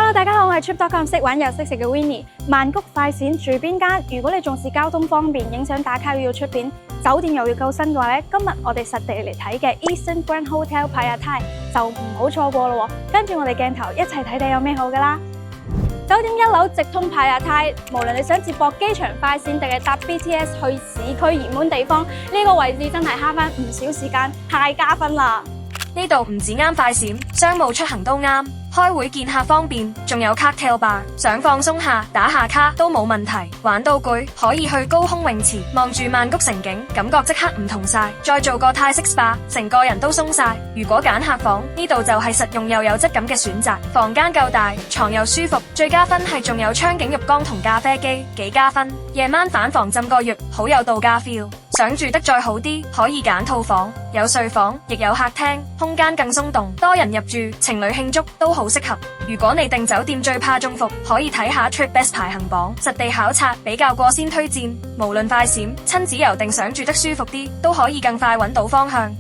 Hello， 大家好，我係 Trip.com 識玩又識食嘅 Winnie。曼谷快閃住邊間？如果你重視交通方便、影相打卡又要出片，酒店又要夠新嘅話咧，今日我哋實地嚟睇嘅 Eastern Grand Hotel Phayatthai 就唔好錯過咯。跟住我哋鏡頭一齊睇睇有咩好噶啦。酒店一樓直通Phayatthai，無論你想接駁機場快線定係搭 BTS 去市區熱門地方，呢個位置真係慳翻唔少時間，太加分啦！呢度唔止啱快閃，商務出行都啱，開會見客方便，仲有 cocktail bar， 想放鬆下打下卡都冇問題。玩到攰可以去高空泳池望住曼谷城景，感覺即刻唔同晒。再做個泰式 SPA， 成個人都鬆晒。如果揀客房，呢度就係實用又有質感嘅選擇。房間夠大，床又舒服，最加分係仲有窗景浴缸同咖啡機，幾加分。夜晚返房浸個浴，好有度假 feel。想住得再好啲，可以揀套房，有睡房，亦有客廳，空間更鬆動，多人入住，情侶慶祝都好適合。如果你訂酒店最怕中伏，可以睇下 TripBest 排行榜，實地考察比較過先推薦。無論快閃、親子遊定想住得舒服啲，都可以更快揾到方向。